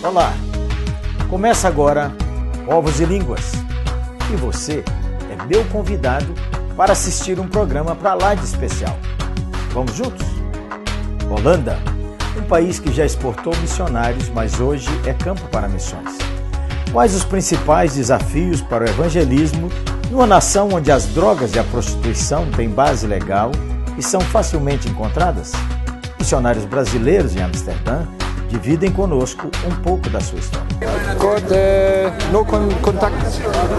Olá, começa agora Povos e Línguas e você é meu convidado para assistir um programa para lá de especial. Vamos juntos? Holanda, um país que já exportou missionários, mas hoje é campo para missões. Quais os principais desafios para o evangelismo numa nação onde as drogas e a prostituição têm base legal e são facilmente encontradas? Missionários brasileiros em Amsterdã dividem conosco um pouco da sua história. No contact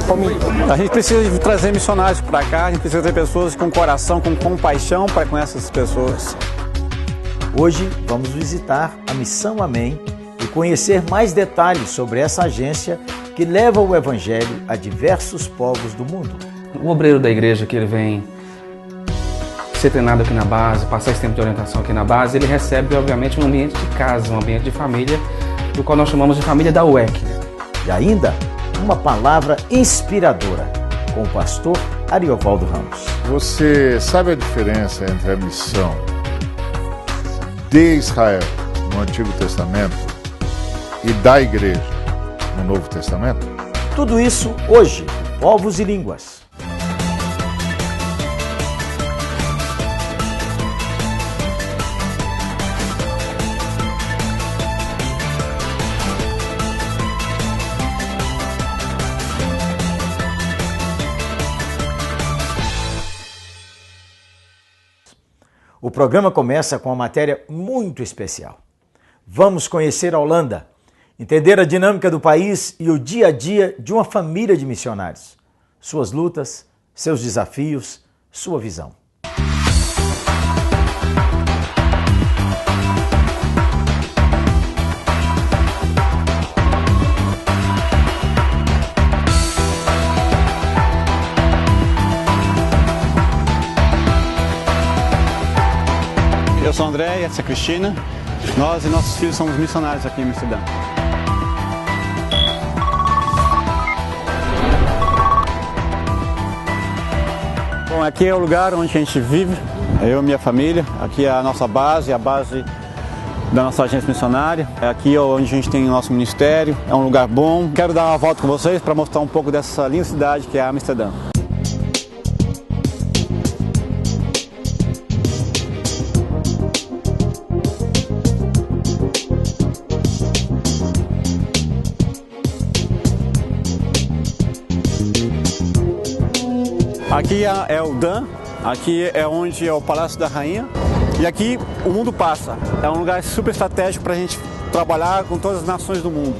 for me. A gente precisa trazer missionários para cá, a gente precisa ter pessoas com coração, com compaixão para com essas pessoas. Hoje vamos visitar a Missão Amém e conhecer mais detalhes sobre essa agência que leva o Evangelho a diversos povos do mundo. O obreiro da igreja que ele vem ser treinado aqui na base, passar esse tempo de orientação aqui na base, ele recebe, obviamente, um ambiente de casa, um ambiente de família, do qual nós chamamos de família da UEC. E ainda, uma palavra inspiradora com o pastor Ariovaldo Ramos. Você sabe a diferença entre a missão de Israel no Antigo Testamento e da Igreja no Novo Testamento? Tudo isso hoje, Povos e Línguas. O programa começa com uma matéria muito especial. Vamos conhecer a Holanda, entender a dinâmica do país e o dia a dia de uma família de missionários, suas lutas, seus desafios, sua visão. Eu sou o André e essa é a Cristina. Nós e nossos filhos somos missionários aqui em Amsterdã. Bom, aqui é o lugar onde a gente vive, eu e minha família. Aqui é a nossa base, a base da nossa agência missionária. Aqui é onde a gente tem o nosso ministério, é um lugar bom. Quero dar uma volta com vocês para mostrar um pouco dessa linda cidade que é Amsterdã. Aqui é o Dan, aqui é onde é o Palácio da Rainha e aqui o mundo passa. É um lugar super estratégico para a gente trabalhar com todas as nações do mundo.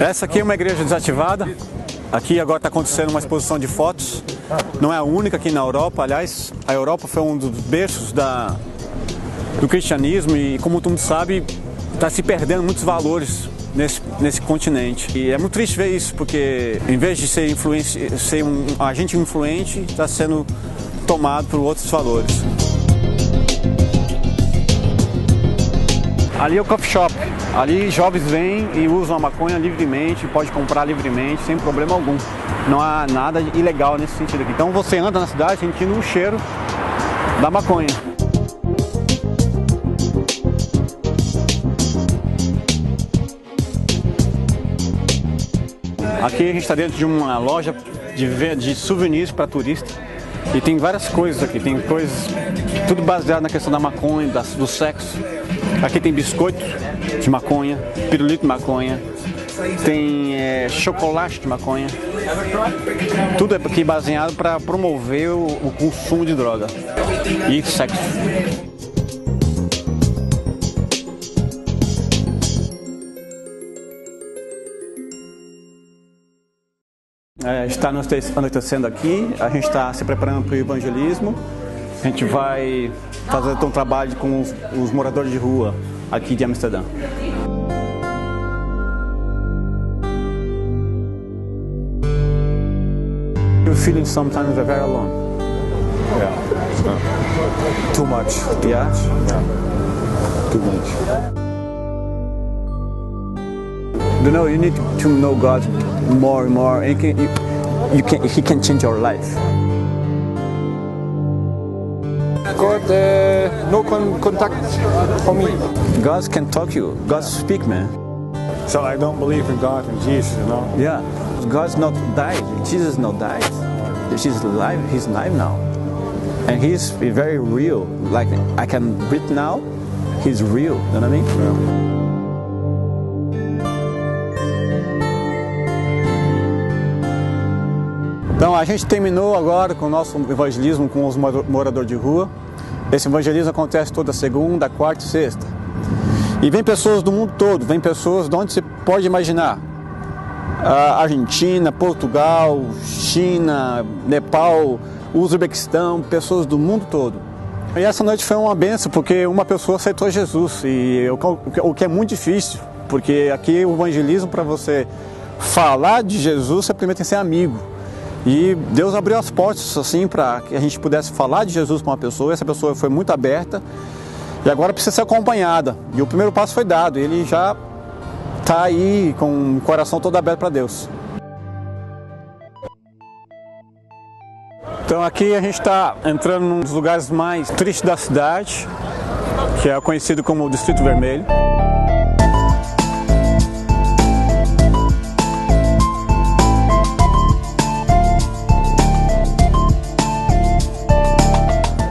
Essa aqui é uma igreja desativada. Aqui agora está acontecendo uma exposição de fotos. Não é a única aqui na Europa, aliás, a Europa foi um dos berços do cristianismo e, como todo mundo sabe, está se perdendo muitos valores nesse continente. E é muito triste ver isso, porque em vez de ser um agente influente, está sendo tomado por outros valores. Ali é o coffee shop. Ali jovens vêm e usam a maconha livremente, pode comprar livremente, sem problema algum. Não há nada ilegal nesse sentido aqui. Então você anda na cidade sentindo o cheiro da maconha. Aqui a gente está dentro de uma loja de souvenirs para turista e tem várias coisas aqui, tem coisas tudo baseado na questão da maconha, do sexo. Aqui tem biscoito de maconha, pirulito de maconha, tem chocolate de maconha, tudo é aqui baseado para promover o consumo de droga e sexo. Está anoitecendo aqui, a gente está se preparando para o evangelismo. A gente vai fazer um trabalho com os moradores de rua aqui de Amsterdã. You're feeling sometimes very alone. Yeah. Too much. Yeah? Yeah. Too much. You know, you need to know God more and more. He can change your life. God no contact for me. God can talk to you. God speak, man. So I don't believe in God and Jesus, you know? Yeah. God's not died. Jesus not died. Jesus alive. He's alive now. And he's very real. Like I can breathe now. He's real. You know what I mean? Yeah. Então a gente terminou agora com o nosso evangelismo com os moradores de rua. Esse evangelismo acontece toda segunda, quarta e sexta. E vem pessoas do mundo todo, vem pessoas de onde você pode imaginar. Argentina, Portugal, China, Nepal, Uzbequistão, pessoas do mundo todo. E essa noite foi uma benção porque uma pessoa aceitou Jesus. E o que é muito difícil, porque aqui o evangelismo, para você falar de Jesus, você primeiro tem que ser amigo. E Deus abriu as portas assim para que a gente pudesse falar de Jesus com uma pessoa. Essa pessoa foi muito aberta e agora precisa ser acompanhada. E o primeiro passo foi dado. Ele já está aí com o coração todo aberto para Deus. Então aqui a gente está entrando num dos lugares mais tristes da cidade, que é conhecido como o Distrito Vermelho.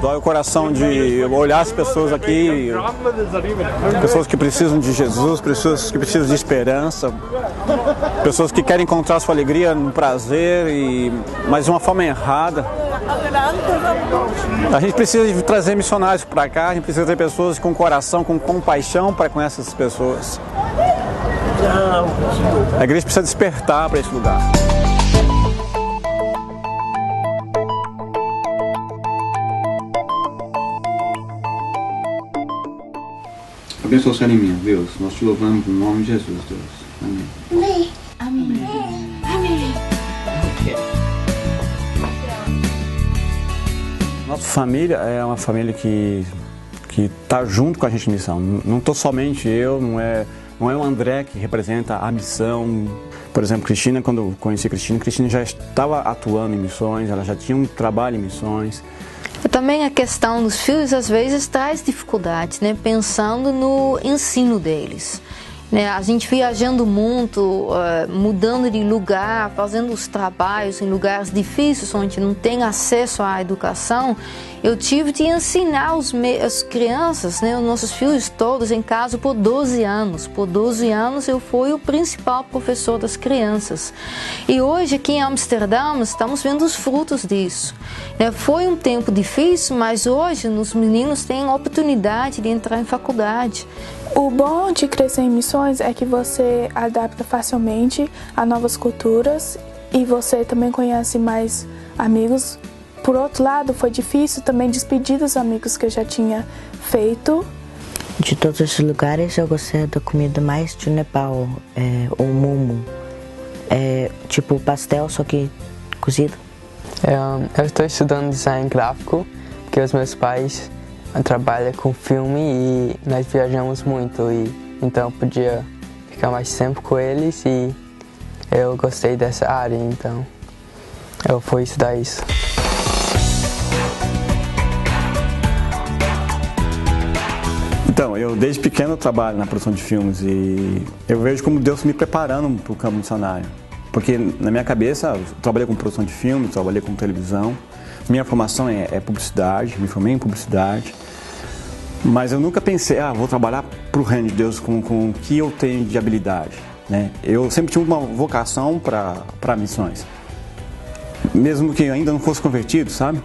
Dói o coração de olhar as pessoas aqui, pessoas que precisam de Jesus, pessoas que precisam de esperança, pessoas que querem encontrar sua alegria no prazer, mas de uma forma errada. A gente precisa de trazer missionários para cá, a gente precisa ter pessoas com coração, com compaixão para com essas pessoas. A igreja precisa despertar para esse lugar. Abençoa o Senhor em mim, Deus. Nós te louvamos no nome de Jesus, Deus. Amém. Amém. Amém. Nossa família é uma família que está junto com a gente em missão. Não estou somente eu, não é o André que representa a missão. Por exemplo, Cristina, quando eu conheci Cristina já estava atuando em missões, ela já tinha um trabalho em missões. Também a questão dos filhos às vezes traz dificuldades, né? Pensando no ensino deles. Né? A gente viajando muito, mudando de lugar, fazendo os trabalhos em lugares difíceis, onde não tem acesso à educação, eu tive de ensinar as crianças, né, os nossos filhos todos em casa por 12 anos. Por 12 anos eu fui o principal professor das crianças. E hoje aqui em Amsterdã estamos vendo os frutos disso. Foi um tempo difícil, mas hoje os meninos têm a oportunidade de entrar em faculdade. O bom de crescer em missões é que você adapta facilmente a novas culturas e você também conhece mais amigos. Por outro lado, foi difícil também despedir dos amigos que eu já tinha feito. De todos esses lugares, eu gostei da comida mais de Nepal, o momo. É tipo pastel, só que cozido. Eu estou estudando design gráfico, porque os meus pais trabalham com filme e nós viajamos muito, então eu podia ficar mais tempo com eles e eu gostei dessa área, então eu fui estudar isso. Então, eu desde pequeno trabalho na produção de filmes e eu vejo como Deus me preparando para o campo missionário. Porque na minha cabeça, eu trabalhei com produção de filmes, trabalhei com televisão, minha formação é publicidade, me formei em publicidade, mas eu nunca pensei, vou trabalhar para o reino de Deus com o que eu tenho de habilidade. Né? Eu sempre tive uma vocação para missões, mesmo que eu ainda não fosse convertido, sabe?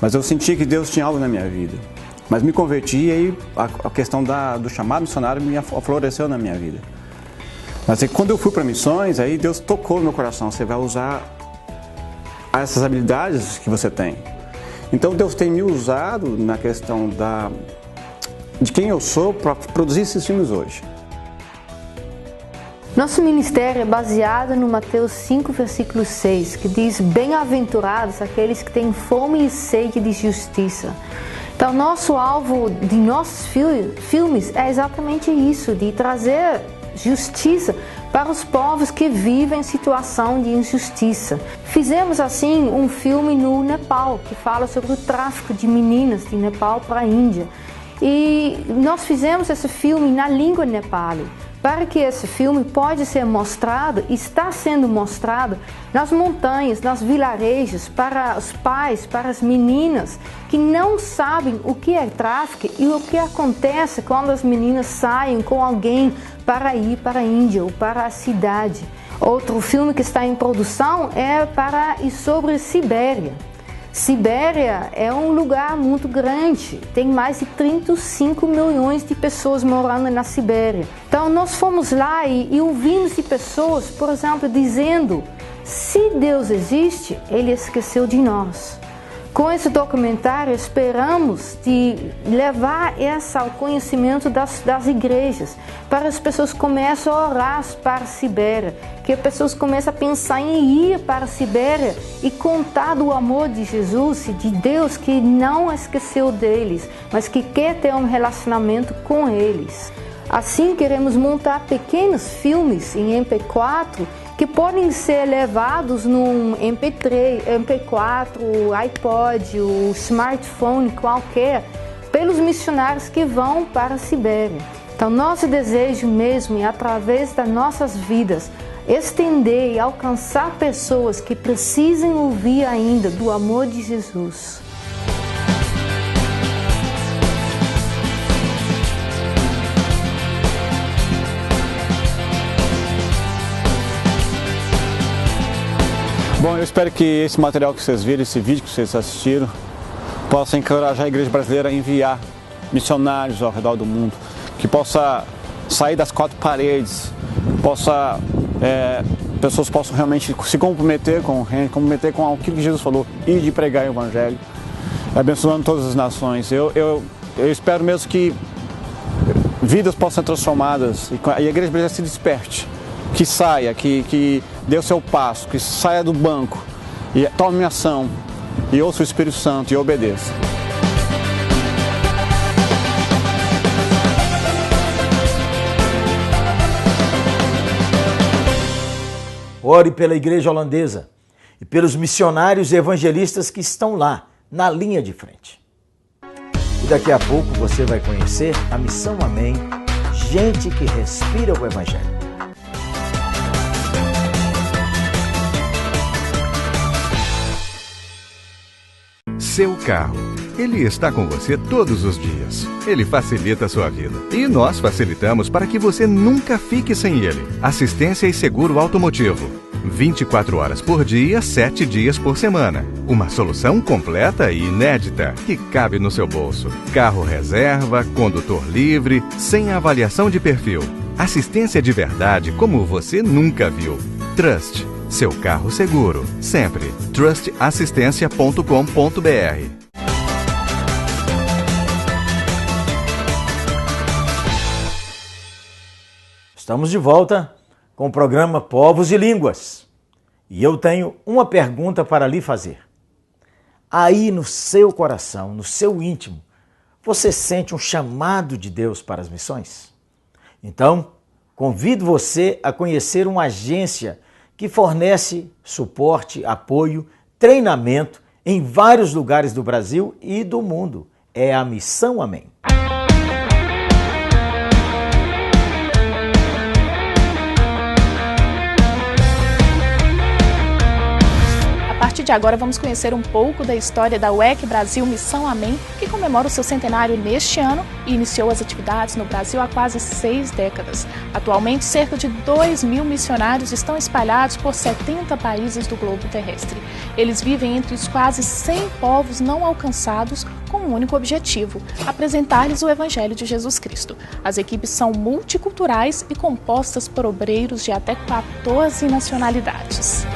Mas eu senti que Deus tinha algo na minha vida. Mas me converti e aí a questão do chamado missionário me floresceu na minha vida. Mas aí, quando eu fui para missões, aí Deus tocou no meu coração. Você vai usar essas habilidades que você tem. Então Deus tem me usado na questão de quem eu sou para produzir esses filmes hoje. Nosso ministério é baseado no Mateus 5, versículo 6, que diz: bem-aventurados aqueles que têm fome e sede de justiça. Então, nosso alvo de nossos filmes é exatamente isso, de trazer justiça para os povos que vivem em situação de injustiça. Fizemos assim um filme no Nepal, que fala sobre o tráfico de meninas de Nepal para a Índia. E nós fizemos esse filme na língua nepali, para que esse filme pode ser mostrado, está sendo mostrado nas montanhas, nos vilarejos, para os pais, para as meninas que não sabem o que é tráfico e o que acontece quando as meninas saem com alguém para ir para a Índia ou para a cidade. Outro filme que está em produção é sobre Sibéria. Sibéria é um lugar muito grande, tem mais de 35 milhões de pessoas morando na Sibéria. Então nós fomos lá e ouvimos de pessoas, por exemplo, dizendo: se Deus existe, Ele esqueceu de nós. Com esse documentário esperamos de levar essa ao conhecimento das igrejas, para as pessoas começam a orar para a Sibéria, que as pessoas começam a pensar em ir para a Sibéria e contar do amor de Jesus e de Deus, que não esqueceu deles, mas que quer ter um relacionamento com eles. Assim queremos montar pequenos filmes em MP4 que podem ser levados num MP3, MP4, iPod, o smartphone qualquer, pelos missionários que vão para a Sibéria. Então, nosso desejo mesmo é, através das nossas vidas, estender e alcançar pessoas que precisem ouvir ainda do amor de Jesus. Bom, eu espero que esse material que vocês viram, esse vídeo que vocês assistiram, possa encorajar a igreja brasileira a enviar missionários ao redor do mundo, que possa sair das quatro paredes, pessoas possam realmente se comprometer com aquilo que Jesus falou, e de pregar o Evangelho, abençoando todas as nações. Eu espero mesmo que vidas possam ser transformadas e a igreja brasileira se desperte, que saia, que dê o seu passo, que saia do banco e tome ação e ouça o Espírito Santo e obedeça. Ore pela igreja holandesa e pelos missionários e evangelistas que estão lá, na linha de frente. E daqui a pouco você vai conhecer a Missão Amém, gente que respira o Evangelho. Seu carro. Ele está com você todos os dias. Ele facilita a sua vida. E nós facilitamos para que você nunca fique sem ele. Assistência e seguro automotivo. 24 horas por dia, 7 dias por semana. Uma solução completa e inédita que cabe no seu bolso. Carro reserva, condutor livre, sem avaliação de perfil. Assistência de verdade como você nunca viu. Trust. Seu carro seguro, sempre. trustassistência.com.br. Estamos de volta com o programa Povos e Línguas. E eu tenho uma pergunta para lhe fazer. Aí no seu coração, no seu íntimo, você sente um chamado de Deus para as missões? Então, convido você a conhecer uma agência que fornece suporte, apoio, treinamento em vários lugares do Brasil e do mundo. É a Missão Amém. A partir de agora vamos conhecer um pouco da história da UEC Brasil Missão Amém, que comemora o seu centenário neste ano e iniciou as atividades no Brasil há quase 6 décadas. Atualmente, cerca de 2.000 missionários estão espalhados por 70 países do globo terrestre. Eles vivem entre os quase 100 povos não alcançados com um único objetivo: apresentar-lhes o Evangelho de Jesus Cristo. As equipes são multiculturais e compostas por obreiros de até 14 nacionalidades.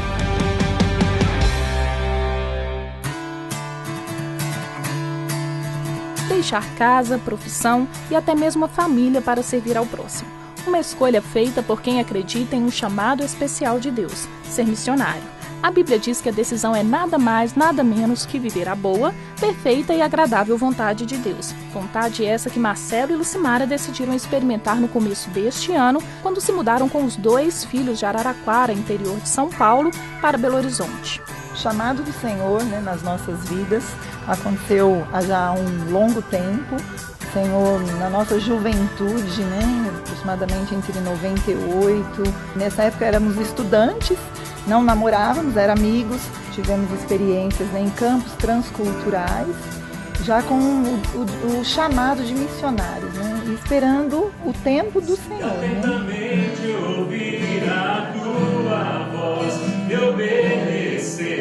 Deixar casa, profissão e até mesmo a família para servir ao próximo. Uma escolha feita por quem acredita em um chamado especial de Deus, ser missionário. A Bíblia diz que a decisão é nada mais, nada menos que viver a boa, perfeita e agradável vontade de Deus. Vontade essa que Marcelo e Lucimara decidiram experimentar no começo deste ano, quando se mudaram com os 2 filhos de Araraquara, interior de São Paulo, para Belo Horizonte. O chamado do Senhor, nas nossas vidas aconteceu há já um longo tempo. O Senhor, na nossa juventude, aproximadamente entre 98, nessa época éramos estudantes, não namorávamos, éramos amigos, tivemos experiências em campos transculturais, já com o chamado de missionários, esperando o tempo do Senhor. Ouvir a tua voz, me obedecer.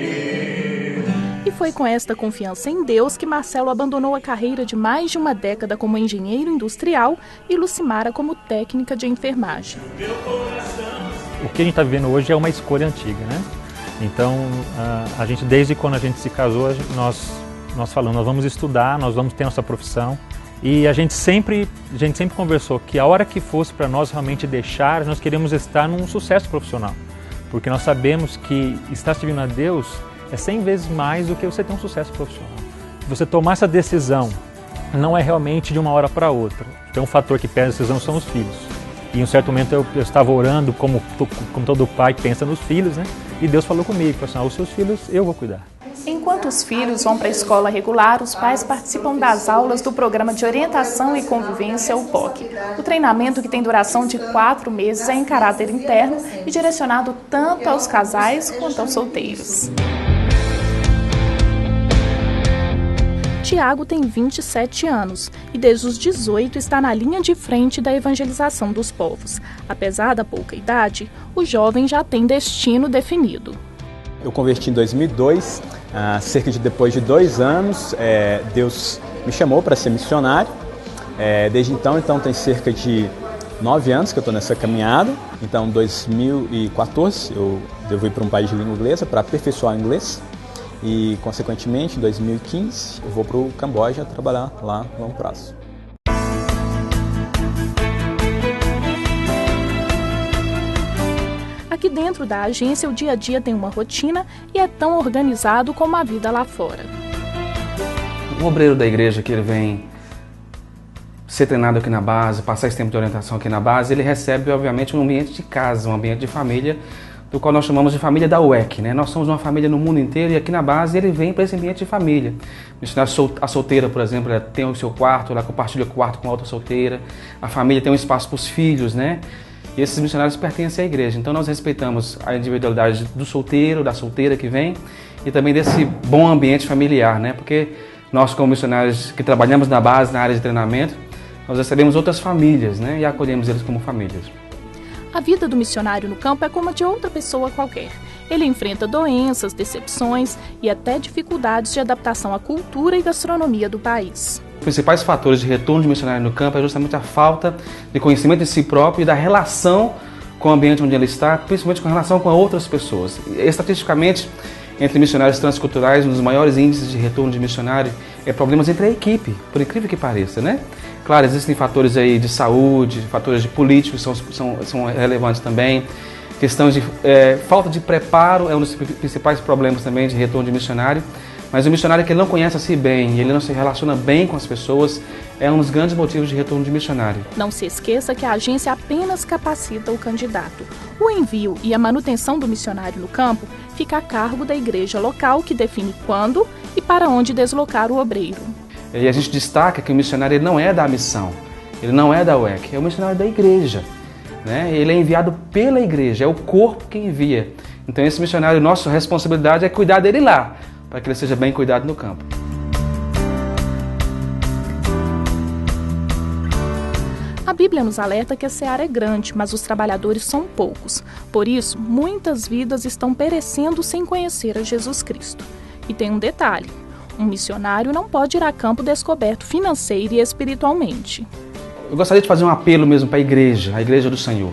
E foi com esta confiança em Deus que Marcelo abandonou a carreira de mais de uma década como engenheiro industrial e Lucimara como técnica de enfermagem. O que a gente está vivendo hoje é uma escolha antiga, Então, a gente, desde quando a gente se casou, nós falamos, nós vamos estudar, nós vamos ter nossa profissão. E a gente sempre conversou que a hora que fosse para nós realmente deixar, nós queremos estar num sucesso profissional. Porque nós sabemos que estar servindo a Deus é 100 vezes mais do que você ter um sucesso profissional. Você tomar essa decisão não é realmente de uma hora para outra. Tem um fator que pesa a decisão, são os filhos. E em um certo momento eu estava orando, como todo pai pensa nos filhos, E Deus falou comigo, falou assim, os seus filhos eu vou cuidar. Enquanto os filhos vão para a escola regular, os pais participam das aulas do Programa de Orientação e Convivência, o POC. O treinamento, que tem duração de 4 meses, é em caráter interno e direcionado tanto aos casais quanto aos solteiros. Tiago tem 27 anos e desde os 18 está na linha de frente da evangelização dos povos. Apesar da pouca idade, o jovem já tem destino definido. Eu converti em 2002, depois de 2 anos, Deus me chamou para ser missionário. Desde então tem cerca de 9 anos que eu estou nessa caminhada. Então, em 2014, eu devo ir para um país de língua inglesa para aperfeiçoar o inglês. E, consequentemente, em 2015, eu vou para o Camboja trabalhar lá no longo prazo. Aqui dentro da agência, o dia a dia tem uma rotina e é tão organizado como a vida lá fora. Um obreiro da igreja que ele vem ser treinado aqui na base, passar esse tempo de orientação aqui na base, ele recebe, obviamente, um ambiente de casa, um ambiente de família, do qual nós chamamos de família da UEC, Nós somos uma família no mundo inteiro e aqui na base ele vem para esse ambiente de família. A solteira, por exemplo, ela tem o seu quarto, ela compartilha o quarto com a outra solteira. A família tem um espaço para os filhos, E esses missionários pertencem à igreja. Então nós respeitamos a individualidade do solteiro, da solteira que vem e também desse bom ambiente familiar, Porque nós, como missionários que trabalhamos na base, na área de treinamento, nós recebemos outras famílias, E acolhemos eles como famílias. A vida do missionário no campo é como a de outra pessoa qualquer. Ele enfrenta doenças, decepções e até dificuldades de adaptação à cultura e gastronomia do país. Os principais fatores de retorno de missionário no campo é justamente a falta de conhecimento de si próprio e da relação com o ambiente onde ele está, principalmente com relação com outras pessoas. Estatisticamente, entre missionários transculturais, um dos maiores índices de retorno de missionário é problemas entre a equipe, por incrível que pareça, Claro, existem fatores aí de saúde, fatores de políticos são relevantes também. Questões de falta de preparo é um dos principais problemas também de retorno de missionário. Mas o missionário que ele não conhece a si bem, ele não se relaciona bem com as pessoas, é um dos grandes motivos de retorno de missionário. Não se esqueça que a agência apenas capacita o candidato. O envio e a manutenção do missionário no campo fica a cargo da igreja local, que define quando e para onde deslocar o obreiro. E a gente destaca que o missionário ele não é da missão, ele não é da UEC, é o missionário da igreja. Ele é enviado pela igreja, é o corpo que envia. Então esse missionário, nossa responsabilidade é cuidar dele lá, para que ele seja bem cuidado no campo. A Bíblia nos alerta que a seara é grande, mas os trabalhadores são poucos. Por isso, muitas vidas estão perecendo sem conhecer a Jesus Cristo. E tem um detalhe: um missionário não pode ir a campo descoberto financeira e espiritualmente. Eu gostaria de fazer um apelo mesmo para a igreja do Senhor,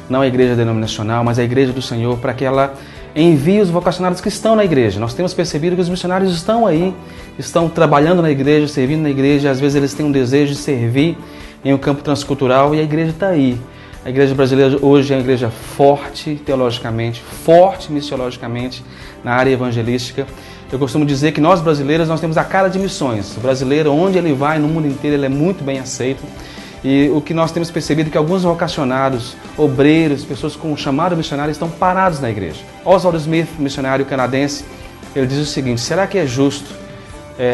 Não a igreja denominacional, mas a igreja do Senhor, para que ela envie os vocacionados que estão na igreja. Nós temos percebido que os missionários estão aí, estão trabalhando na igreja, servindo na igreja, às vezes eles têm um desejo de servir em um campo transcultural e a igreja está aí. A igreja brasileira hoje é uma igreja forte teologicamente, forte missiologicamente na área evangelística. Eu costumo dizer que nós brasileiros nós temos a cara de missões. O brasileiro, onde ele vai, no mundo inteiro, ele é muito bem aceito. E o que nós temos percebido é que alguns vocacionados, obreiros, pessoas com chamado missionário estão parados na igreja. Oswald Smith, missionário canadense, ele diz o seguinte: será que é justo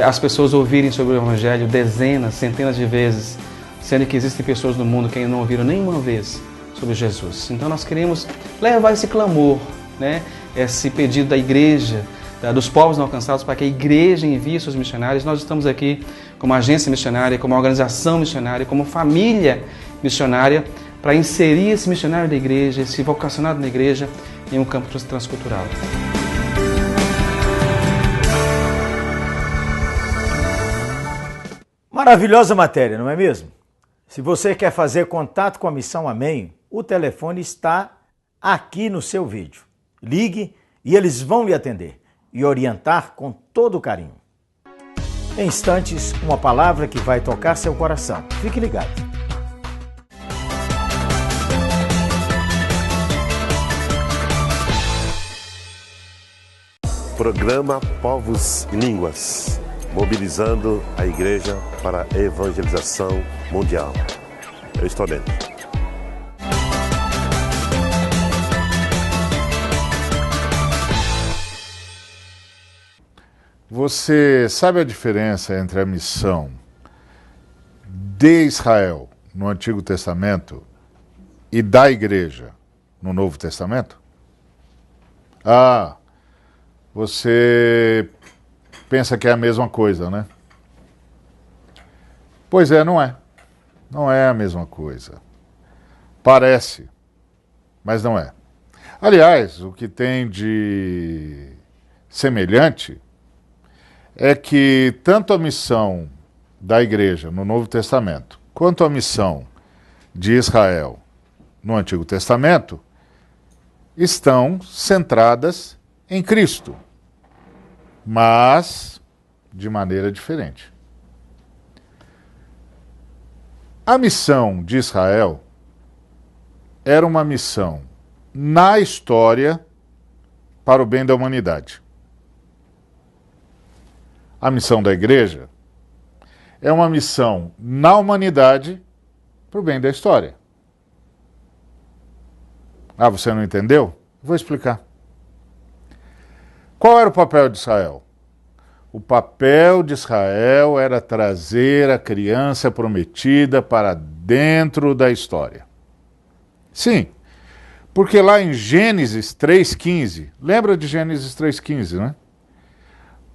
as pessoas ouvirem sobre o Evangelho dezenas, centenas de vezes, sendo que existem pessoas no mundo que ainda não ouviram nenhuma vez sobre Jesus? Então nós queremos levar esse clamor, né, esse pedido da igreja, dos povos não alcançados, para que a igreja envie seus missionários. Nós estamos aqui como agência missionária, como organização missionária, como família missionária, para inserir esse missionário da igreja, esse vocacionado na igreja, em um campo transcultural. Maravilhosa matéria, não é mesmo? Se você quer fazer contato com a Missão Amém, o telefone está aqui no seu vídeo. Ligue e eles vão lhe atender e orientar com todo carinho. Em instantes, uma palavra que vai tocar seu coração. Fique ligado. Programa Povos e Línguas, mobilizando a igreja para a evangelização mundial. Eu estou dentro. Você sabe a diferença entre a missão de Israel no Antigo Testamento e da igreja no Novo Testamento? Você pensa que é a mesma coisa, né? Pois é, não é. Não é a mesma coisa. Parece, mas não é. Aliás, o que tem de semelhante é que tanto a missão da igreja no Novo Testamento, quanto a missão de Israel no Antigo Testamento, estão centradas em Cristo, mas de maneira diferente. A missão de Israel era uma missão na história para o bem da humanidade. A missão da igreja é uma missão na humanidade para o bem da história. Você não entendeu? Vou explicar. Qual era o papel de Israel? O papel de Israel era trazer a criança prometida para dentro da história. Sim, porque lá em Gênesis 3,15, lembra de Gênesis 3,15, né?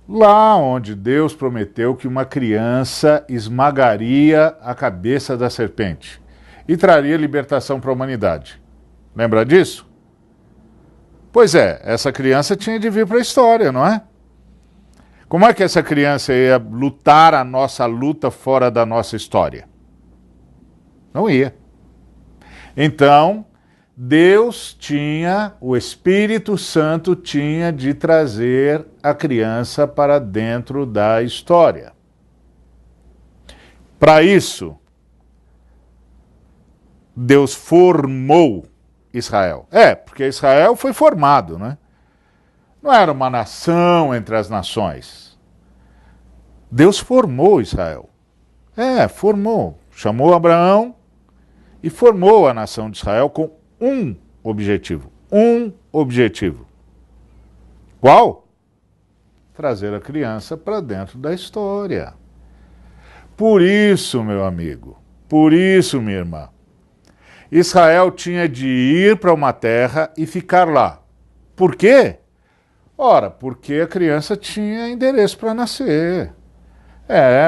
Lá onde Deus prometeu que uma criança esmagaria a cabeça da serpente e traria libertação para a humanidade. Lembra disso? Pois é, essa criança tinha de vir para a história, não é? Como é que essa criança ia lutar a nossa luta fora da nossa história? Não ia. Então, Deus tinha, o Espírito Santo tinha de trazer a criança para dentro da história. Para isso, Deus formou Israel. Porque Israel foi formado, né? Não era uma nação entre as nações. Deus formou Israel. Formou. Chamou Abraão e formou a nação de Israel com um objetivo. Qual? Trazer a criança para dentro da história. Por isso, meu amigo, por isso, minha irmã, Israel tinha de ir para uma terra e ficar lá. Por quê? Ora, porque a criança tinha endereço para nascer.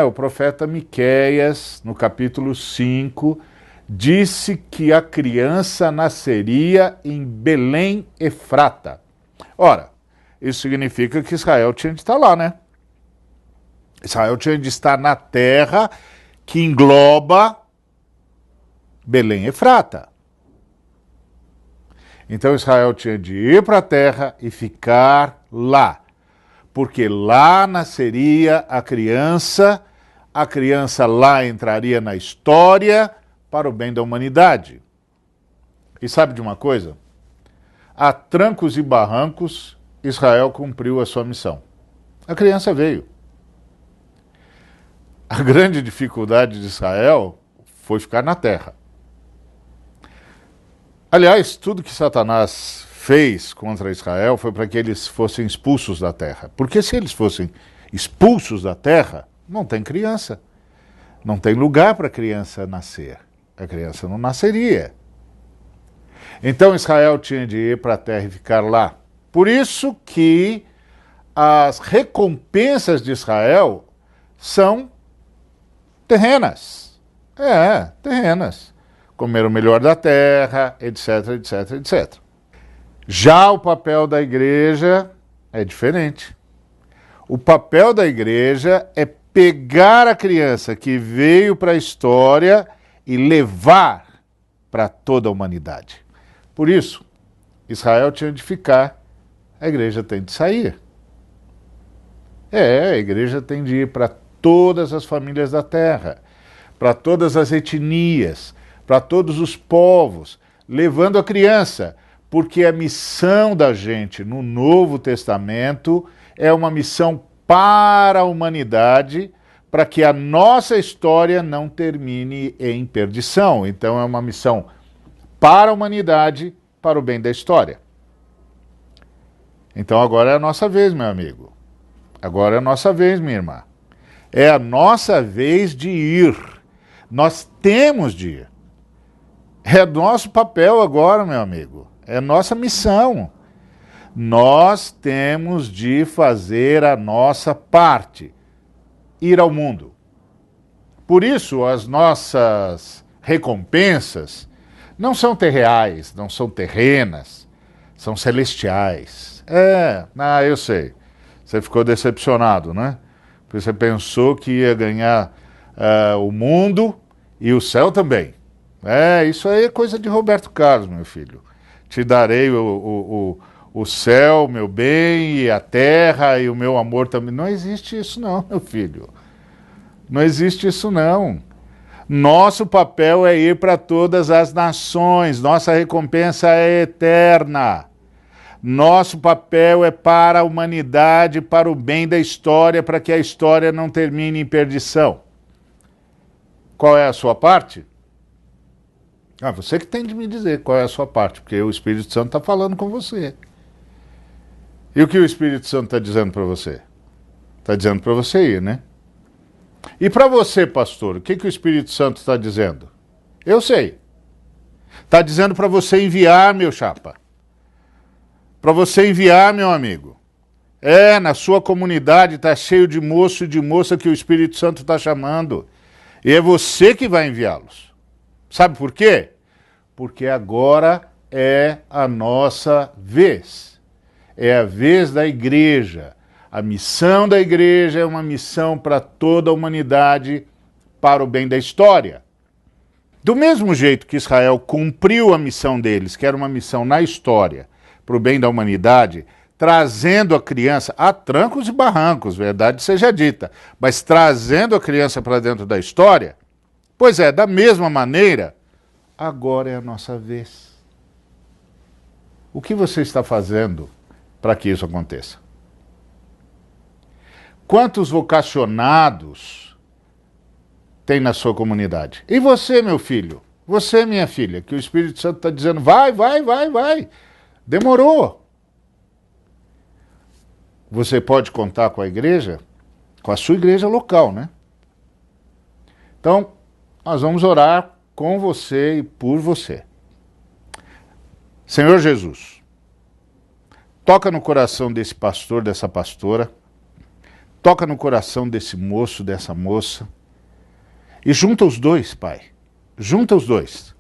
O profeta Miqueias, no capítulo 5, disse que a criança nasceria em Belém Efrata. Ora, isso significa que Israel tinha de estar lá, né? Israel tinha de estar na terra que engloba Belém Efrata. Então Israel tinha de ir para a terra e ficar lá, porque lá nasceria a criança lá entraria na história para o bem da humanidade. E sabe de uma coisa? A trancos e barrancos, Israel cumpriu a sua missão. A criança veio. A grande dificuldade de Israel foi ficar na terra. Aliás, tudo que Satanás fez contra Israel foi para que eles fossem expulsos da terra. Porque se eles fossem expulsos da terra, não tem criança. Não tem lugar para a criança nascer. A criança não nasceria. Então Israel tinha de ir para a terra e ficar lá. Por isso que as recompensas de Israel são terrenas. Terrenas. Comer o melhor da terra, etc, etc, etc. Já o papel da igreja é diferente. O papel da igreja é pegar a criança que veio para a história e levar para toda a humanidade. Por isso, Israel tinha de ficar, a igreja tem de sair. A igreja tem de ir para todas as famílias da terra, para todas as etnias, para todos os povos, levando a criança, porque a missão da gente no Novo Testamento é uma missão para a humanidade, para que a nossa história não termine em perdição. Então é uma missão para a humanidade, para o bem da história. Então agora é a nossa vez, meu amigo. Agora é a nossa vez, minha irmã. É a nossa vez de ir. Nós temos de ir. É nosso papel agora, meu amigo. É nossa missão. Nós temos de fazer a nossa parte. Ir ao mundo. Por isso, as nossas recompensas não são terreais, não são terrenas, são celestiais. Eu sei. Você ficou decepcionado, né? Porque você pensou que ia ganhar o mundo e o céu também. Isso aí é coisa de Roberto Carlos, meu filho. Te darei o céu, meu bem, e a terra, e o meu amor também. Não existe isso não, meu filho. Não existe isso não. Nosso papel é ir para todas as nações. Nossa recompensa é eterna. Nosso papel é para a humanidade, para o bem da história, para que a história não termine em perdição. Qual é a sua parte? Você que tem de me dizer qual é a sua parte, porque o Espírito Santo está falando com você. E o que o Espírito Santo está dizendo para você? Está dizendo para você ir, né? E para você, pastor, o que o Espírito Santo está dizendo? Eu sei. Está dizendo para você enviar, meu chapa. Para você enviar, meu amigo. Na sua comunidade está cheio de moço e de moça que o Espírito Santo está chamando. E é você que vai enviá-los. Sabe por quê? Porque agora é a nossa vez. É a vez da igreja. A missão da igreja é uma missão para toda a humanidade, para o bem da história. Do mesmo jeito que Israel cumpriu a missão deles, que era uma missão na história, para o bem da humanidade, trazendo a criança a trancos e barrancos, verdade seja dita, mas trazendo a criança para dentro da história, pois da mesma maneira, agora é a nossa vez. O que você está fazendo para que isso aconteça? Quantos vocacionados tem na sua comunidade? E você, meu filho? Você, minha filha, que o Espírito Santo está dizendo, vai. Demorou. Você pode contar com a igreja, com a sua igreja local, né? Então, nós vamos orar com você e por você. Senhor Jesus, toca no coração desse pastor, dessa pastora, toca no coração desse moço, dessa moça, e junta os dois, Pai. Junta os dois.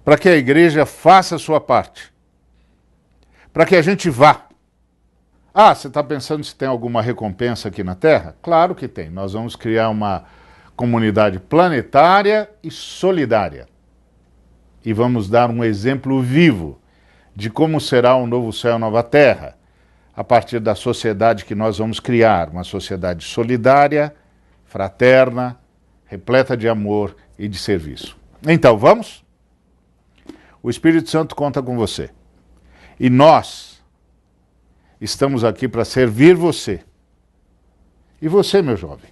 Para que a igreja faça a sua parte. Para que a gente vá. Você está pensando se tem alguma recompensa aqui na Terra? Claro que tem. Nós vamos criar uma comunidade planetária e solidária. E vamos dar um exemplo vivo de como será um novo céu e nova terra, a partir da sociedade que nós vamos criar, uma sociedade solidária, fraterna, repleta de amor e de serviço. Então, vamos? O Espírito Santo conta com você. E nós estamos aqui para servir você. E você, meu jovem,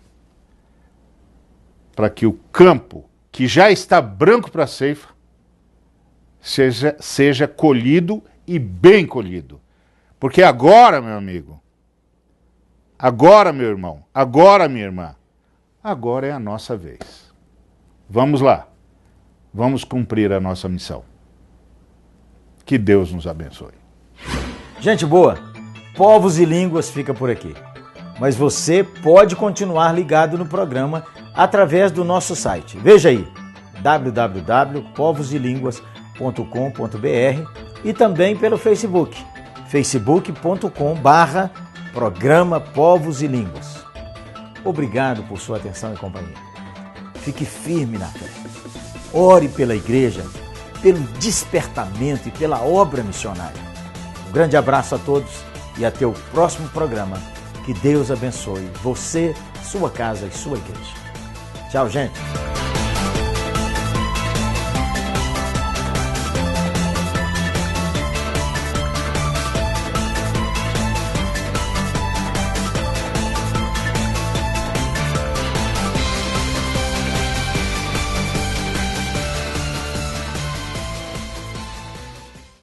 para que o campo, que já está branco para a ceifa, seja colhido e bem colhido. Porque agora, meu amigo, agora, meu irmão, agora, minha irmã, agora é a nossa vez. Vamos lá, vamos cumprir a nossa missão. Que Deus nos abençoe. Gente boa, Povos e Línguas fica por aqui. Mas você pode continuar ligado no programa através do nosso site. Veja aí, www.povoselinguas.com.br e também pelo Facebook, facebook.com/programa Povos e Línguas. Obrigado por sua atenção e companhia. Fique firme na fé. Ore pela igreja, pelo despertamento e pela obra missionária. Um grande abraço a todos e até o próximo programa. Que Deus abençoe você, sua casa e sua igreja. Tchau, gente.